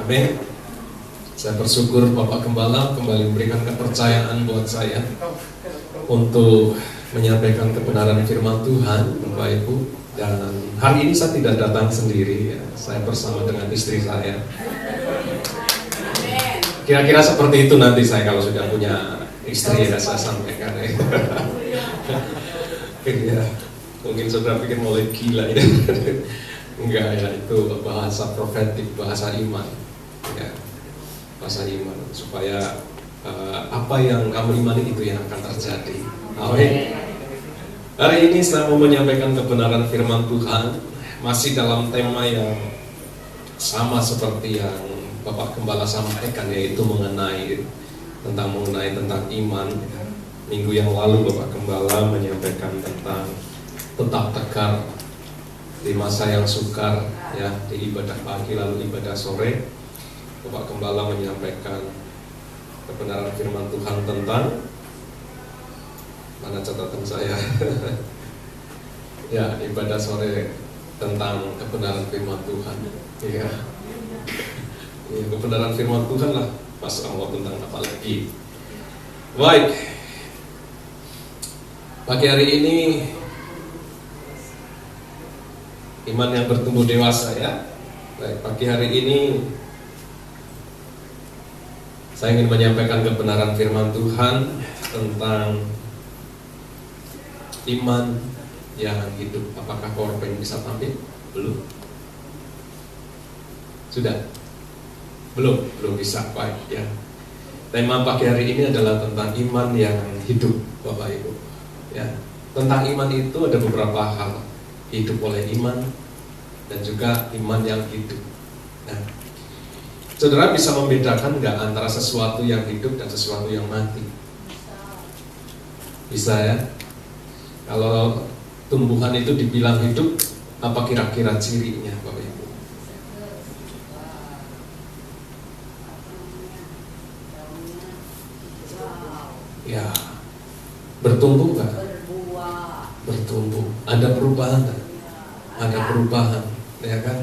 Amin. Saya bersyukur Bapak Gembala kembali memberikan kepercayaan buat saya untuk menyampaikan kebenaran firman Tuhan, Bapak Ibu. Dan hari ini saya tidak datang sendiri, ya. Saya bersama dengan istri saya. Kira-kira seperti itu nanti saya kalau sudah punya istri, ya saya sampaikan. Ya, mungkin saudara pikir mulai gila ya. Enggak ya, itu bahasa profetik, bahasa iman, ya, bahasa iman supaya apa yang kamu imani itu yang akan terjadi. Amin. Hari ini saya mau menyampaikan kebenaran firman Tuhan masih dalam tema yang sama seperti yang Bapak Gembala sampaikan, yaitu mengenai tentang iman. Minggu yang lalu Bapak Gembala menyampaikan tentang tetap tegar di masa yang sukar, ya, di ibadah pagi lalu ibadah sore. Bapak Gembala menyampaikan kebenaran firman Tuhan tentang, mana catatan saya? Ya, ibadah sore tentang kebenaran firman Tuhan. Ya, ya, kebenaran firman Tuhan lah. Pas Allah tentang apa lagi? Baik. Pagi hari ini iman yang bertumbuh dewasa, ya. Baik, pagi hari ini saya ingin menyampaikan kebenaran firman Tuhan tentang iman yang hidup. Apakah PowerPoint bisa tampil? Belum? Sudah? Belum bisa, baik, ya. Tema pagi hari ini adalah tentang iman yang hidup, Bapak Ibu. Ya, tentang iman itu ada beberapa hal. Hidup oleh iman dan juga iman yang hidup. Nah, saudara bisa membedakan nggak antara sesuatu yang hidup dan sesuatu yang mati? Bisa, ya. Kalau tumbuhan itu dibilang hidup, apa kira-kira cirinya, Bapak Ibu? Ya, bertumbuh nggak? Bertumbuh. Ada perubahan nggak? Ada perubahan, ya kan?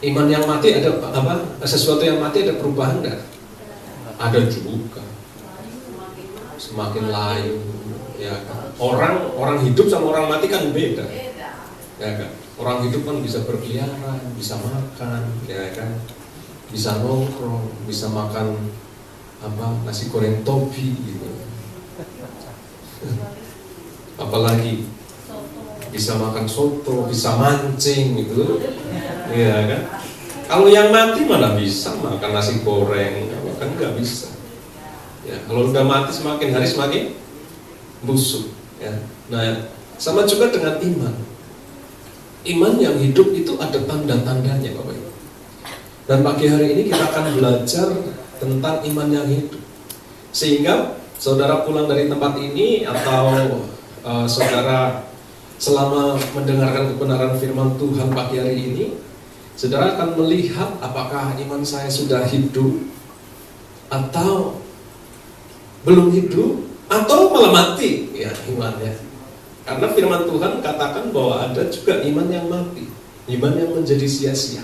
Iman yang mati ada apa? Sesuatu yang mati ada perubahan nggak? Ada juga. Semakin layu, ya kan? Orang hidup sama orang mati kan beda, ya kan? Orang hidup kan bisa berkeliaran, bisa makan, ya kan? Bisa nongkrong, bisa makan apa, nasi goreng topi gitu. Apalagi bisa makan soto, bisa mancing gitu, ya kan? Kalau yang mati mana bisa makan nasi goreng, kan nggak bisa. Ya, kalau udah mati semakin hari semakin busuk, ya. Nah, sama juga dengan iman. Iman yang hidup itu ada tanda-tandanya, Bapak Ibu. Dan pagi hari ini kita akan belajar tentang iman yang hidup. Sehingga saudara pulang dari tempat ini atau saudara selama mendengarkan kebenaran firman Tuhan pagi hari ini, saudara akan melihat apakah iman saya sudah hidup atau belum hidup atau malah mati, ya, imannya. Karena firman Tuhan katakan bahwa ada juga iman yang mati, iman yang menjadi sia-sia,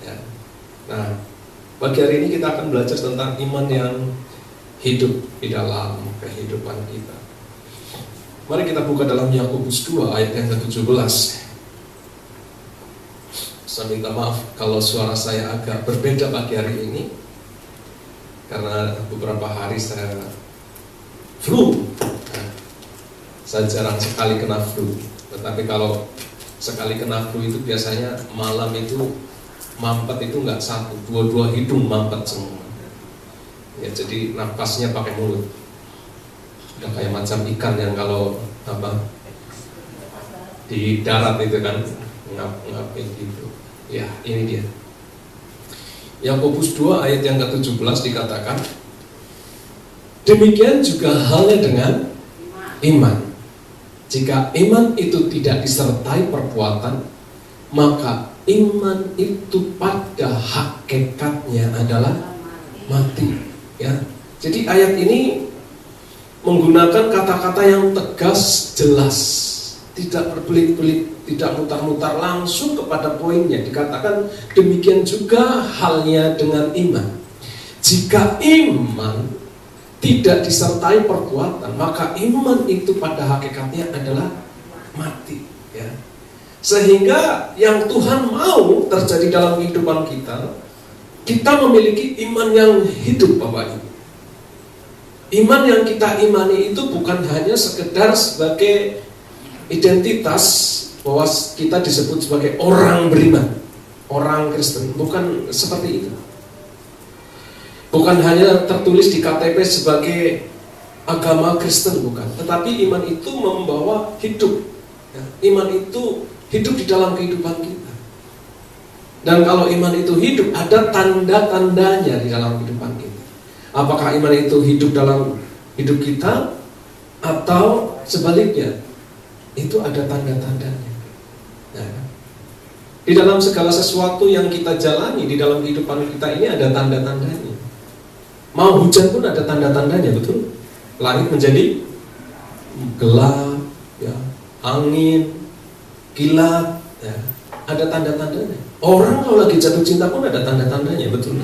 ya. Nah, pagi hari ini kita akan belajar tentang iman yang hidup di dalam kehidupan kita. Mari kita buka dalam Yakobus 2 ayat yang ke-17. Saya minta maaf kalau suara saya agak berbeda pagi hari ini, karena beberapa hari saya flu. Saya jarang sekali kena flu, tetapi kalau sekali kena flu itu biasanya malam itu mampet itu nggak satu, dua hidung mampet semua. Ya, jadi napasnya pakai mulut. Udah kayak macam ikan yang kalau apa di darat itu kan ngap-ngapin gitu. Ya, ini dia. Yakobus 2 ayat yang ke-17 dikatakan, demikian juga halnya dengan iman. Jika iman itu tidak disertai perbuatan, maka iman itu pada hakikatnya adalah mati, ya. Jadi ayat ini menggunakan kata-kata yang tegas, jelas, tidak berbelit-belit, tidak mutar-mutar, langsung kepada poinnya. Dikatakan demikian juga halnya dengan iman. Jika iman tidak disertai perbuatan, maka iman itu pada hakikatnya adalah mati, ya. Sehingga yang Tuhan mau terjadi dalam kehidupan kita memiliki iman yang hidup, Bapak Ibu. Iman yang kita imani itu bukan hanya sekedar sebagai identitas bahwa kita disebut sebagai orang beriman, orang Kristen, bukan seperti itu. Bukan hanya tertulis di KTP sebagai agama Kristen, bukan. Tetapi iman itu membawa hidup, ya. Iman itu hidup di dalam kehidupan kita. Dan kalau iman itu hidup, ada tanda-tandanya di dalam kehidupan kita. Apakah iman itu hidup dalam hidup kita, atau sebaliknya, itu ada tanda-tandanya. Nah, di dalam segala sesuatu yang kita jalani di dalam kehidupan kita ini ada tanda-tandanya. Mau hujan pun ada tanda-tandanya, betul? Langit menjadi gelap, ya, angin, kilat, ya, ada tanda-tandanya. Orang kalau lagi jatuh cinta pun ada tanda-tandanya, betul?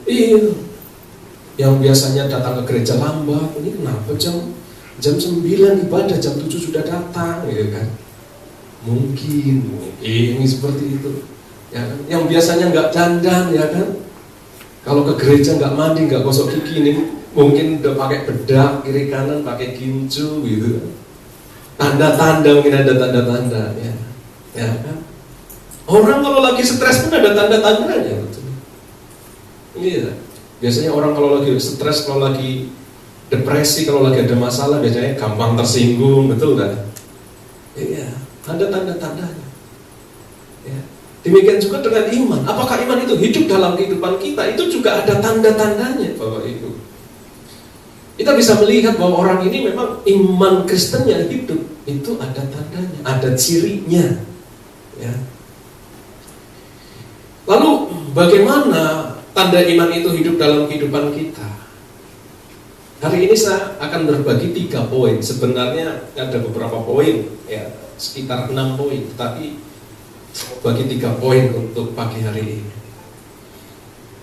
Iya. Yang biasanya datang ke gereja lambat, ini kenapa jam 9 ibadah, jam 7 sudah datang, gitu kan? Mungkin ini seperti itu, ya kan? Yang biasanya nggak dandan, ya kan? Kalau ke gereja nggak mandi, nggak gosok gigi, ini mungkin udah pakai bedak kiri kanan, pakai gincu, gitu. Tanda-tanda, mungkin ada tanda-tanda, ya kan? Orang kalau lagi stres pun ada tanda-tandanya, betul. Iya. Biasanya orang kalau lagi stres, kalau lagi depresi, kalau lagi ada masalah, biasanya gampang tersinggung, betul kan? Iya, ada tanda-tandanya. Ya. Demikian juga dengan iman. Apakah iman itu hidup dalam kehidupan kita? Itu juga ada tanda-tandanya, Bapak Ibu. Kita bisa melihat bahwa orang ini memang iman Kristennya hidup. Itu ada tandanya, ada cirinya, ya. Lalu bagaimana tanda iman itu hidup dalam kehidupan kita? Hari ini saya akan berbagi 3 poin. Sebenarnya ada beberapa poin, ya, sekitar 6 poin, tetapi bagi 3 poin untuk pagi hari ini.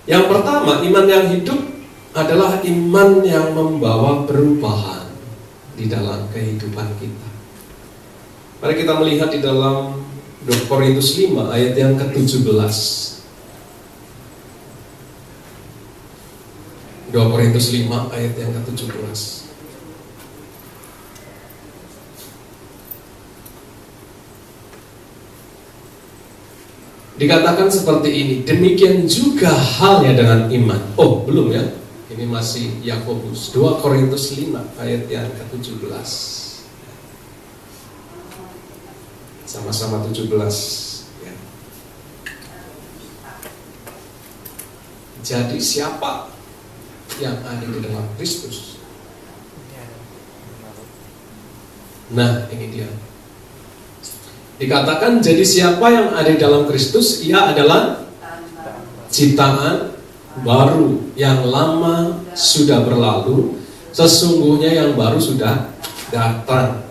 Yang pertama, iman yang hidup adalah iman yang membawa perubahan di dalam kehidupan kita. Mari kita melihat di dalam 2 Korintus 5 ayat yang ke-17. 2 Korintus 5 ayat yang ke-17. Dikatakan seperti ini, demikian juga halnya dengan iman. Oh, belum ya? Ini masih Yakobus. 2 Korintus 5 ayat yang ke-17. Sama-sama 17, ya. Jadi siapa yang ada di dalam Kristus? Nah, ini dia. Dikatakan, jadi siapa yang ada di dalam Kristus, ia adalah ciptaan baru, yang lama sudah berlalu, sesungguhnya yang baru sudah datang.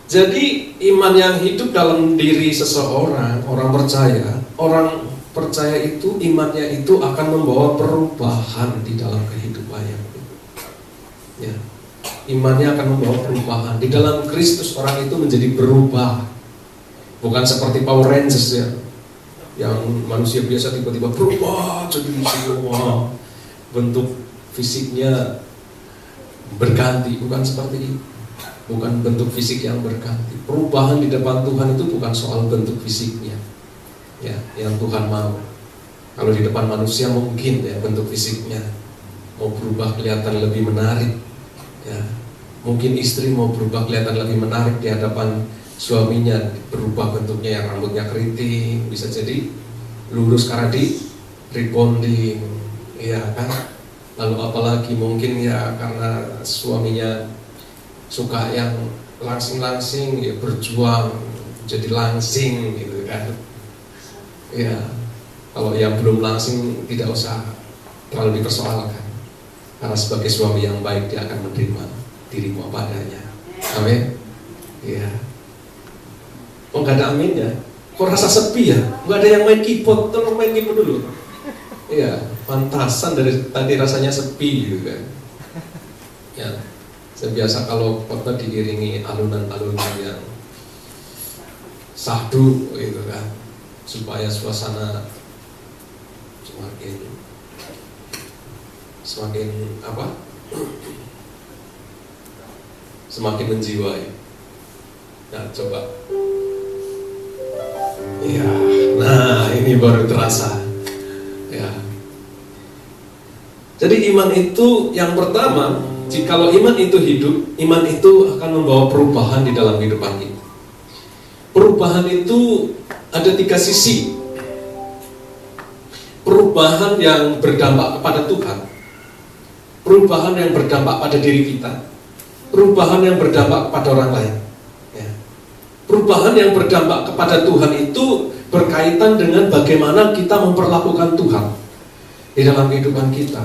Jadi iman yang hidup dalam diri seseorang, orang percaya itu, imannya itu akan membawa perubahan di dalam kehidupannya. Ya, imannya akan membawa perubahan di dalam Kristus. Orang itu menjadi berubah, bukan seperti Power Rangers, ya, yang manusia biasa tiba-tiba berubah jadi semua bentuk fisiknya berganti. Bukan seperti itu. Bukan bentuk fisik yang berganti. Perubahan di depan Tuhan itu bukan soal bentuk fisiknya, ya, yang Tuhan mau. Kalau di depan manusia mungkin, ya, bentuk fisiknya mau berubah kelihatan lebih menarik, ya. Mungkin istri mau berubah kelihatan lebih menarik di hadapan suaminya, berubah bentuknya, yang rambutnya keriting bisa jadi lurus karena di rebonding, ya kan. Lalu apalagi mungkin, ya, karena suaminya suka yang langsing-langsing, ya, berjuang jadi langsing, gitu kan. Ya, kalau yang belum langsing tidak usah terlalu dipersoalkan, karena sebagai suami yang baik dia akan menerima dirimu apa adanya. Amin. Ya. Oh nggak ada aminnya. Kok rasa sepi ya? Nggak ada yang main keyboard, tolong main keyboard dulu. Iya, pantasan dari tadi rasanya sepi gitu kan. Ya, saya biasa kalau khotbah diiringi alunan-alunan yang sahdu gitu kan, supaya suasana semakin apa? Semakin menjiwai. Nah, coba. Iya, nah ini baru terasa. Ya. Jadi iman itu yang pertama, jikalau iman itu hidup, iman itu akan membawa perubahan di dalam kehidupan kita. Perubahan itu ada 3 sisi. Perubahan yang berdampak kepada Tuhan, perubahan yang berdampak pada diri kita, perubahan yang berdampak kepada orang lain. Ya. Perubahan yang berdampak kepada Tuhan itu berkaitan dengan bagaimana kita memperlakukan Tuhan di dalam kehidupan kita.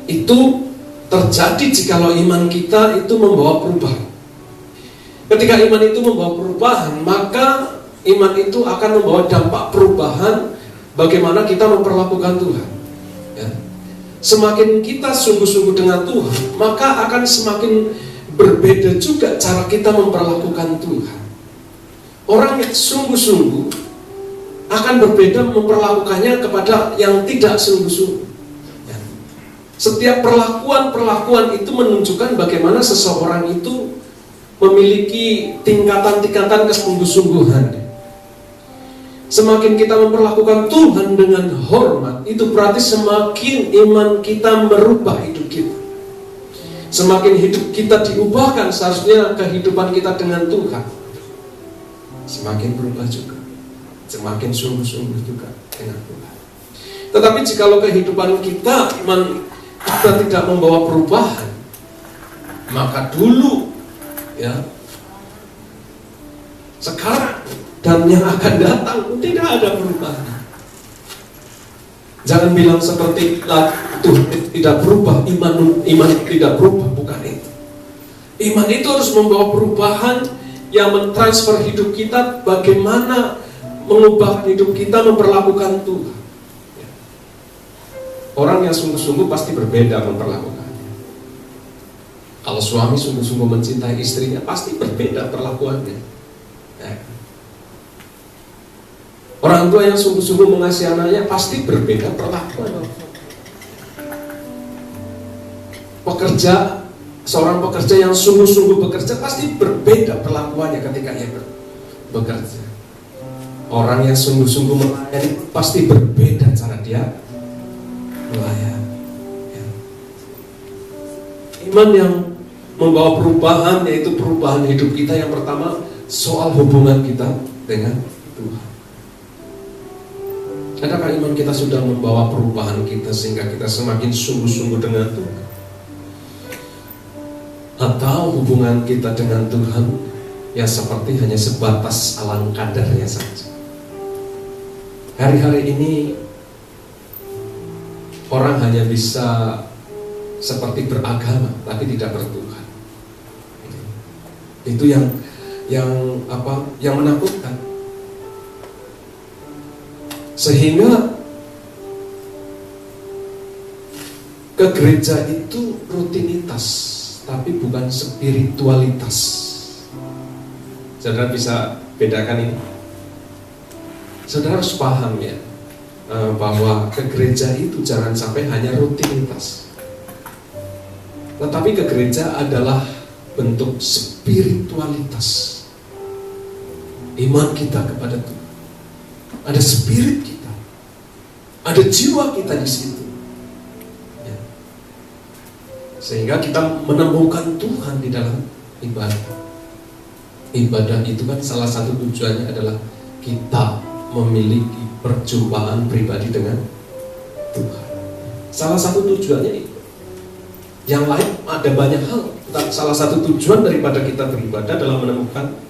Itu terjadi jikalau iman kita itu membawa perubahan. Ketika iman itu membawa perubahan, maka iman itu akan membawa dampak perubahan bagaimana kita memperlakukan Tuhan. Ya. Semakin kita sungguh-sungguh dengan Tuhan, maka akan semakin berbeda juga cara kita memperlakukan Tuhan. Orang yang sungguh-sungguh akan berbeda memperlakukannya kepada yang tidak sungguh-sungguh. Ya. Setiap perlakuan-perlakuan itu menunjukkan bagaimana seseorang itu memiliki tingkatan-tingkatan kesungguh-sungguhan. Semakin kita memperlakukan Tuhan dengan hormat, itu berarti semakin iman kita merubah hidup kita. Semakin hidup kita diubahkan, seharusnya kehidupan kita dengan Tuhan semakin berubah juga, semakin sungguh-sungguh juga dengan Tuhan. Tetapi jikalau kehidupan kita, iman kita tidak membawa perubahan, maka dulu, ya, sekarang dan yang akan datang tidak ada perubahan. Jangan bilang seperti Tuhan tidak berubah, iman tidak berubah, bukan itu. Iman itu harus membawa perubahan yang mentransfer hidup kita, bagaimana mengubah hidup kita memperlakukan Tuhan. Orang yang sungguh-sungguh pasti berbeda memperlakukannya. Kalau suami sungguh-sungguh mencintai istrinya, pasti berbeda perlakuannya. Ya. Orang tua yang sungguh-sungguh mengasihi anaknya pasti berbeda perlakuan. Seorang pekerja yang sungguh-sungguh bekerja pasti berbeda perlakuannya ketika ia bekerja. Orang yang sungguh-sungguh melayani pasti berbeda cara dia melayani. Ya. Iman yang membawa perubahan, yaitu perubahan hidup kita. Yang pertama, soal hubungan kita dengan Tuhan. Adakah iman kita sudah membawa perubahan kita sehingga kita semakin sungguh-sungguh dengan Tuhan? Atau hubungan kita dengan Tuhan ya seperti hanya sebatas alang kadarnya saja? Hari-hari ini orang hanya bisa seperti beragama tapi tidak bertuhan. Itu yang menakutkan. Sehingga ke gereja itu rutinitas, tapi bukan spiritualitas. Saudara bisa bedakan ini? Saudara harus paham ya, bahwa ke gereja itu jangan sampai hanya rutinitas, tetapi ke gereja adalah bentuk spiritualitas. Iman kita kepada Tuhan, ada spirit kita, ada jiwa kita di situ. Ya. Sehingga kita menemukan Tuhan di dalam ibadah. Ibadah itu kan salah satu tujuannya adalah kita memiliki perjumpaan pribadi dengan Tuhan. Salah satu tujuannya itu. Yang lain ada banyak hal. Salah satu tujuan daripada kita beribadah adalah menemukan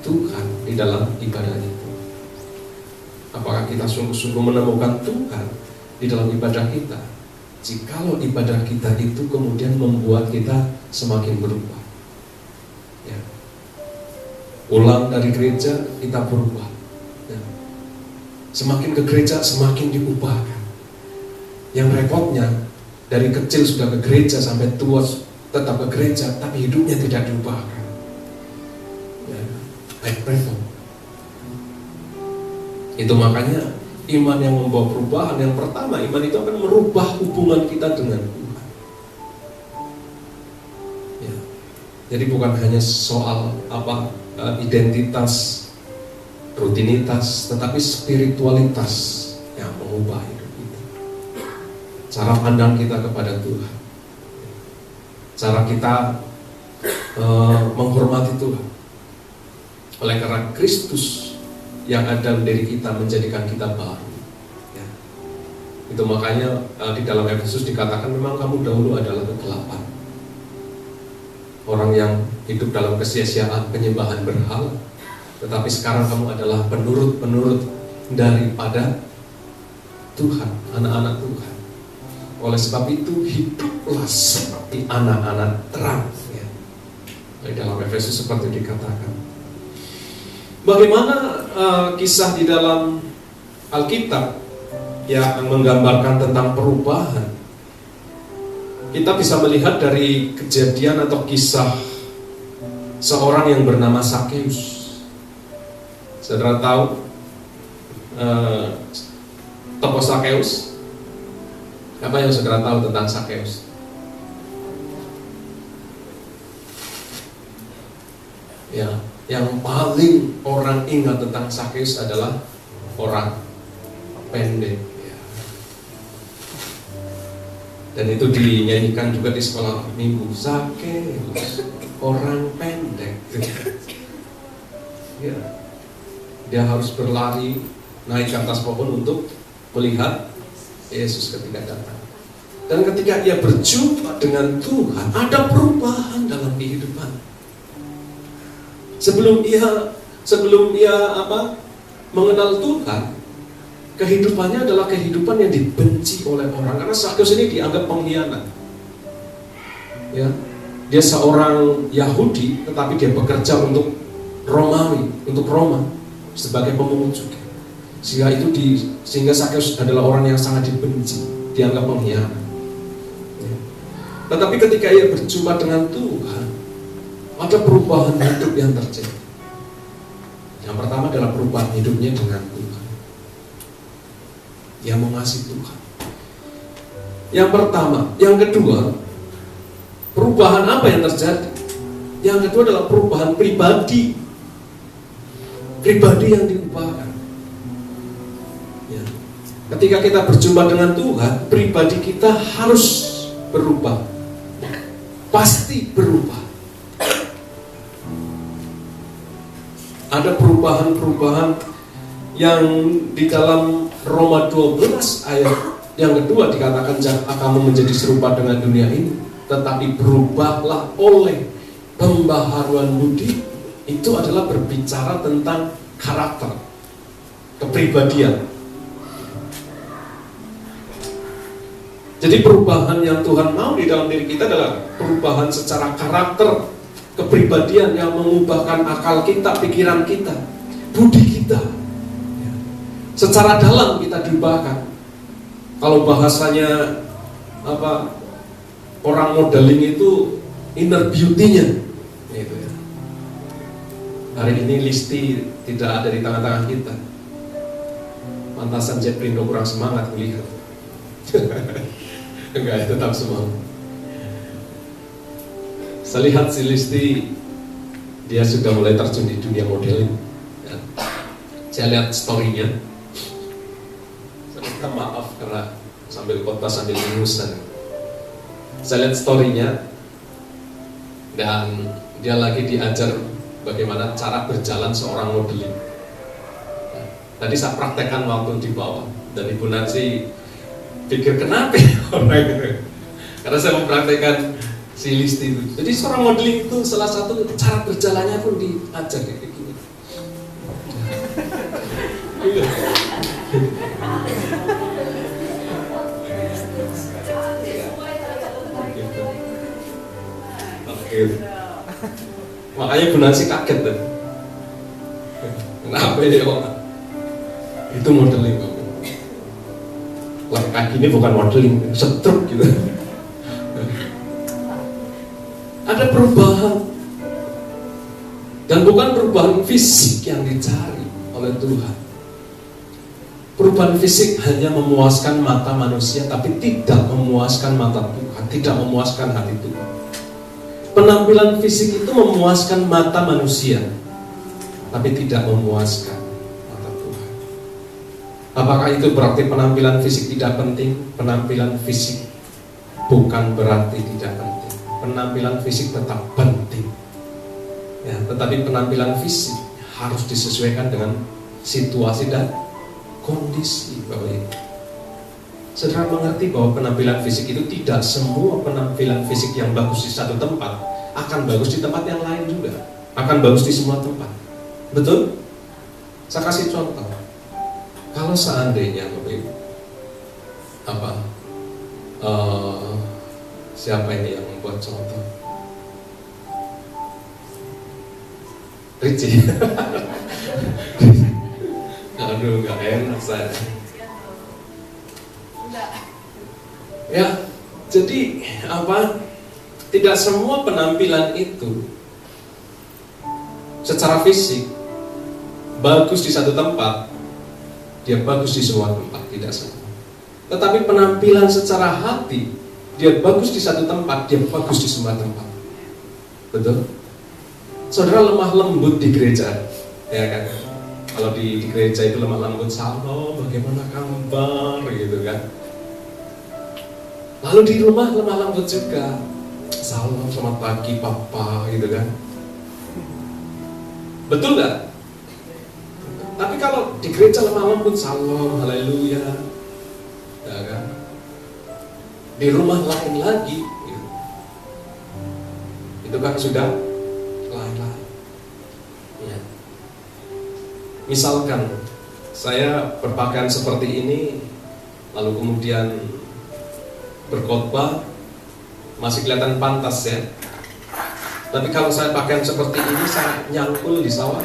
Tuhan di dalam ibadah itu. Apakah kita sungguh-sungguh menemukan Tuhan di dalam ibadah kita? Jikalau ibadah kita itu kemudian membuat kita semakin berubah, ya. Pulang dari gereja kita berubah. Semakin ke gereja semakin diubahkan. Yang repotnya dari kecil sudah ke gereja sampai tua tetap ke gereja, tapi hidupnya tidak diubahkan. Repot. Itu makanya iman yang membawa perubahan yang pertama, iman itu akan merubah hubungan kita dengan Tuhan. Ya. Jadi bukan hanya soal identitas, rutinitas, tetapi spiritualitas yang mengubah hidup kita. Cara pandang kita kepada Tuhan, cara kita menghormati Tuhan. Oleh karena Kristus yang ada dari kita menjadikan kita baru. Ya. Itu makanya di dalam Efesus dikatakan memang kamu dahulu adalah kegelapan, orang yang hidup dalam kesia-siaan penyembahan berhala. Tetapi sekarang kamu adalah penurut-penurut daripada Tuhan, anak-anak Tuhan. Oleh sebab itu hiduplah seperti anak-anak terang. Ya. Di dalam Efesus seperti dikatakan. Bagaimana kisah di dalam Alkitab yang menggambarkan tentang perubahan? Kita bisa melihat dari kejadian atau kisah seorang yang bernama Sakeus. Saudara tahu tokoh Sakeus? Apa yang saudara tahu tentang Sakeus? Ya, yang paling orang ingat tentang Sakeus adalah orang pendek. Ya. Dan itu dinyanyikan juga di sekolah minggu. Sakeus, orang pendek. Ya. Dia harus berlari naik ke atas pohon untuk melihat Yesus ketika datang. Dan ketika ia berjumpa dengan Tuhan, ada perubahan dalam kehidupan. Sebelum ia mengenal Tuhan, kehidupannya adalah kehidupan yang dibenci oleh orang. Karena Sakeus ini dianggap pengkhianat. Ya, dia seorang Yahudi, tetapi dia bekerja untuk Romawi, untuk Roma sebagai pemungut cukai. Sehingga Sakeus adalah orang yang sangat dibenci, dianggap pengkhianat. Ya. Tetapi ketika ia berjumpa dengan Tuhan, ada perubahan hidup yang terjadi. Yang pertama adalah perubahan hidupnya dengan Tuhan. Ia mengasihi Tuhan. Yang pertama, yang kedua, perubahan apa yang terjadi? Yang kedua adalah perubahan pribadi. Pribadi yang diubahkan. Ya. Ketika kita berjumpa dengan Tuhan, pribadi kita harus berubah. Pasti berubah. Ada perubahan-perubahan yang di dalam Roma 12 ayat yang kedua dikatakan jangan kamu menjadi serupa dengan dunia ini, tetapi berubahlah oleh pembaharuan budi. Itu adalah berbicara tentang karakter, kepribadian. Jadi perubahan yang Tuhan mau di dalam diri kita adalah perubahan secara karakter, kepribadian yang mengubahkan akal kita, pikiran kita, budi kita. Secara dalam kita diubahkan. Kalau bahasanya orang modeling itu inner beauty-nya. Gitu ya. Hari ini Listi tidak ada di tengah-tengah kita. Pantasan Jeprindo kurang semangat melihat. Enggak, tetap semangat. Saya lihat si Listi, dia sudah mulai terjun di dunia modeling. Ya. Saya lihat story-nya. Saya minta maaf karena sambil khotbah sambil ingusan. Saya lihat story-nya dan dia lagi diajar bagaimana cara berjalan seorang modeling. Nah, tadi saya praktekkan waktu di bawah dan Ibu Nancy pikir kenapa orang gitu. Karena saya mempraktekkan si Listi itu. Jadi seorang modeling itu salah satu cara berjalannya pun diajar kayak gini. Oke. Makanya Bu Nancy kaget tuh. Kenapa ya orang? Itu modeling. Lagi kaki ini bukan modeling, setruk gitu. Ada perubahan. Dan bukan perubahan fisik yang dicari oleh Tuhan. Perubahan fisik hanya memuaskan mata manusia, tapi tidak memuaskan mata Tuhan, tidak memuaskan hati Tuhan. Penampilan fisik itu memuaskan mata manusia, tapi tidak memuaskan mata Tuhan. Apakah itu berarti penampilan fisik tidak penting? Penampilan fisik bukan berarti tidak penting. Penampilan fisik tetap penting. Ya, tetapi penampilan fisik harus disesuaikan dengan situasi dan kondisi. Bapak Ibu, saudara mengerti bahwa penampilan fisik itu tidak semua penampilan fisik yang bagus di satu tempat akan bagus di tempat yang lain juga, akan bagus di semua tempat. Betul? Saya kasih contoh. Kalau seandainya Bapak Ibu, siapa ini yang membuat contoh? Richie. Aduh, gak enak saya. Ya, jadi tidak semua penampilan itu secara fisik bagus di satu tempat, dia bagus di semua tempat, tidak semua. Tetapi penampilan secara hati, dia bagus di satu tempat, dia bagus di semua tempat. Betul? Saudara lemah lembut di gereja, ya kan? Kalau di gereja itu lemah lembut, "Halo, bagaimana kabar?" gitu kan. Lalu di rumah lemah lembut juga, "Salam, selamat pagi Papa," gitu kan. Betul nggak? Tapi kalau di gereja lemah lembut, "Salam, haleluya," ya kan. Di rumah lain lagi, gitu. Itu kan sudah lain-lain. Ya. Misalkan saya berpakaian seperti ini, lalu kemudian berkhotbah, masih kelihatan pantas ya. Tapi kalau saya pakaian seperti ini, saya nyangkul di sawah,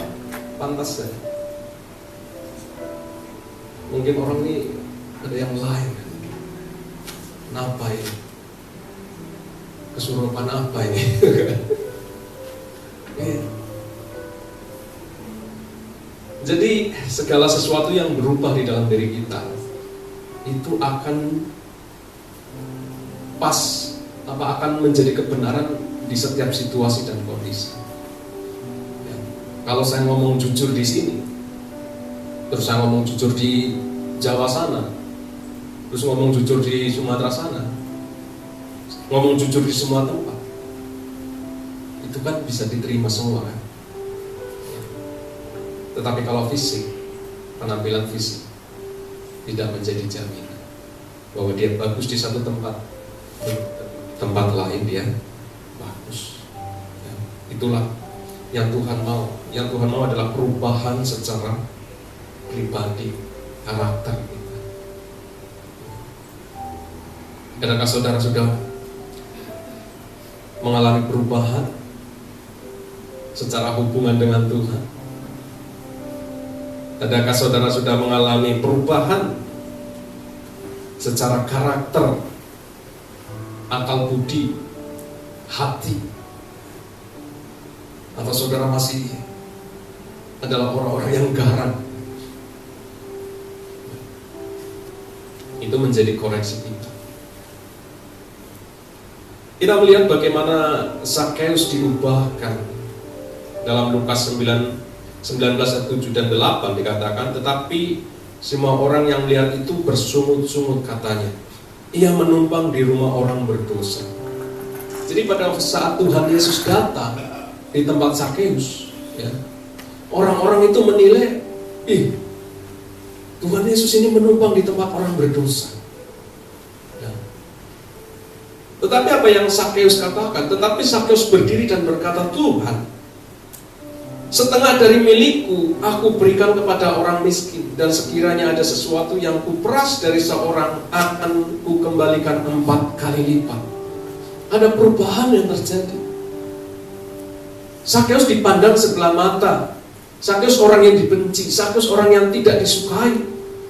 pantas ya. Mungkin orang ini ada yang lain. Kenapa ini? Kesurupan apa ini? Jadi segala sesuatu yang berubah di dalam diri kita itu akan pas, akan menjadi kebenaran di setiap situasi dan kondisi. Ya. Kalau saya ngomong jujur di sini, terus saya ngomong jujur di Jawa sana, terus ngomong jujur di Sumatera sana, ngomong jujur di semua tempat, itu kan bisa diterima semua kan. Tetapi kalau fisik, penampilan fisik tidak menjadi jaminan bahwa dia bagus di satu tempat, tempat lain dia bagus. Ya, itulah yang Tuhan mau. Yang Tuhan mau adalah perubahan secara pribadi, karakter kita. Adakah saudara sudah mengalami perubahan secara hubungan dengan Tuhan? Adakah saudara sudah mengalami perubahan secara karakter, akal budi, hati? Atau saudara masih adalah orang-orang yang garang? Itu menjadi koreksi kita. Kita melihat bagaimana Zakheus diubahkan dalam Lukas 19 ayat 7 dan 8 dikatakan, tetapi semua orang yang melihat itu bersungut-sungut katanya, ia menumpang di rumah orang berdosa. Jadi pada saat Tuhan Yesus datang di tempat Zakheus, ya, orang-orang itu menilai, Tuhan Yesus ini menumpang di tempat orang berdosa. Ya. Tetapi apa yang Zakheus katakan? Tetapi Zakheus berdiri dan berkata, "Tuhan, setengah dari milikku aku berikan kepada orang miskin, dan sekiranya ada sesuatu yang kuperas dari seorang akan kukembalikan 4 kali lipat." Ada perubahan yang terjadi. Zakheus dipandang sebelah mata Sakeus orang yang dibenci, Sakeus orang yang tidak disukai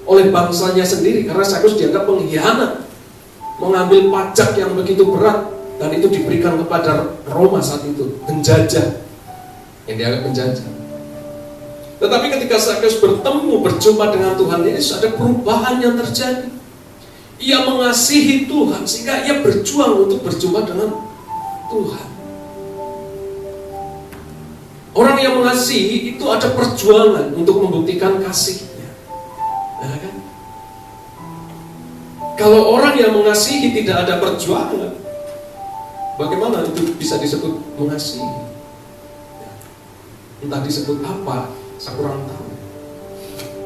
oleh bangsanya sendiri, karena Sakeus dianggap pengkhianat, mengambil pajak yang begitu berat, dan itu diberikan kepada Roma saat itu, penjajah, yang dianggap penjajah. Tetapi ketika Sakeus bertemu, berjumpa dengan Tuhan Yesus, ada perubahan yang terjadi. Ia mengasihi Tuhan sehingga ia berjuang untuk berjumpa dengan Tuhan. Orang yang mengasihi itu ada perjuangan untuk membuktikan kasihnya. Nah, kan? Kalau orang yang mengasihi tidak ada perjuangan, bagaimana itu bisa disebut mengasihi? Entah disebut apa, saya kurang tahu.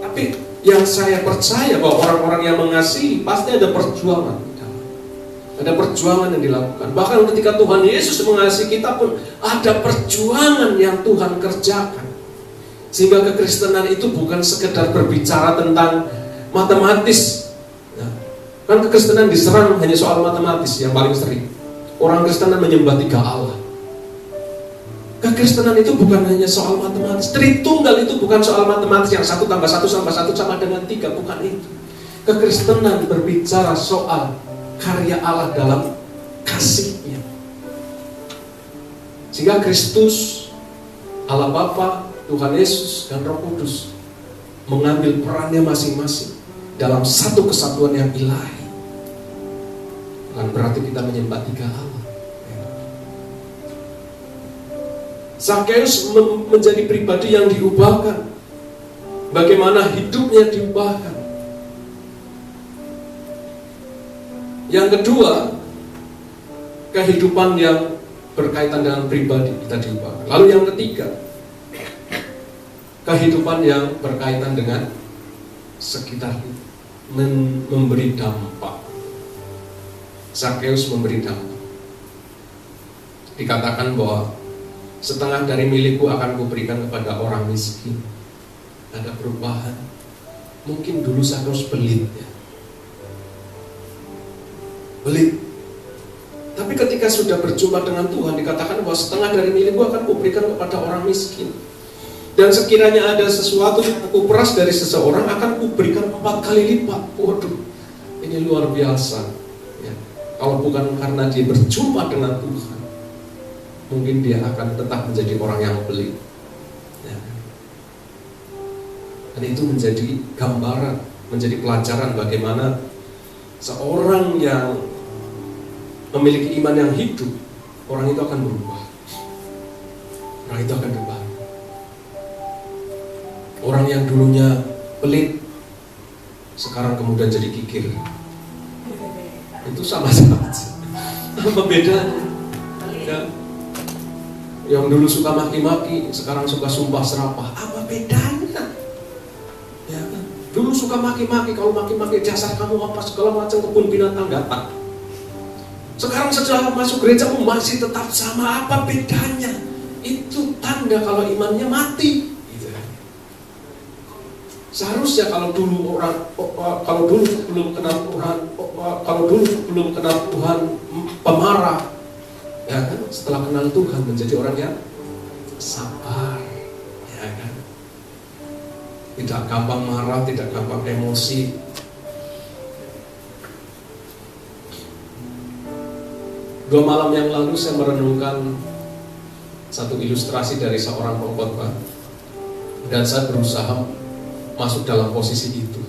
Tapi yang saya percaya bahwa orang-orang yang mengasihi pasti ada perjuangan. Ada perjuangan yang dilakukan. Bahkan ketika Tuhan Yesus mengasihi kita pun ada perjuangan yang Tuhan kerjakan. Sehingga kekristenan itu bukan sekedar berbicara tentang matematis. Nah, kan kekristenan diserang hanya soal matematis yang paling sering. Orang Kristen menyembah 3 Allah. Kekristenan itu bukan hanya soal matematis. Tritunggal itu bukan soal matematis yang 1 tambah 1 tambah 1 sama dengan 3. Bukan itu. Kekristenan berbicara soal karya Allah dalam kasih-Nya. Sehingga Kristus, Allah Bapa, Tuhan Yesus, dan Roh Kudus mengambil perannya masing-masing dalam satu kesatuan yang ilahi. Bukan berarti kita menyembah 3 Allah. Sakeus menjadi pribadi yang diubahkan. Bagaimana hidupnya diubahkan. Yang kedua, kehidupan yang berkaitan dengan pribadi kita diubahkan. Lalu yang ketiga, kehidupan yang berkaitan dengan sekitar kita, memberi dampak. Sakeus memberi dampak. Dikatakan bahwa setengah dari milikku akan kuberikan kepada orang miskin. Ada perubahan. Mungkin dulu Sakeus pelit, ya. Belit. Tapi ketika sudah berjumpa dengan Tuhan, dikatakan bahwa setengah dari milikku akan kuberikan kepada orang miskin. Dan sekiranya ada sesuatu yang aku peras dari seseorang, akan kuberikan 4 kali lipat. Waduh, ini luar biasa, ya. Kalau bukan karena dia berjumpa dengan Tuhan, mungkin dia akan tetap menjadi orang yang pelit, ya. Dan itu menjadi gambaran, menjadi pelajaran bagaimana seorang yang memiliki iman yang hidup, orang itu akan berubah. Orang itu akan berubah. Orang yang dulunya pelit, sekarang kemudian jadi kikir. Itu sama saja. Apa bedanya? Ya. Yang dulu suka maki-maki, sekarang suka sumpah serapah. Apa bedanya? Ya kan? Dulu suka maki-maki, kalau maki-maki dasar kamu apa segala macam, kebun binatang datang. Sekarang setelah masuk gereja masih tetap sama. Apa bedanya? Itu tanda kalau imannya mati. Gitu. Seharusnya kalau dulu sebelum kenal Tuhan pemarah, ya kan? Setelah kenal Tuhan menjadi orang yang sabar, ya kan? Tidak gampang marah, tidak gampang emosi. Dua malam yang lalu saya merenungkan satu ilustrasi dari seorang pengkhotbah, dan saya berusaha masuk dalam posisi itu.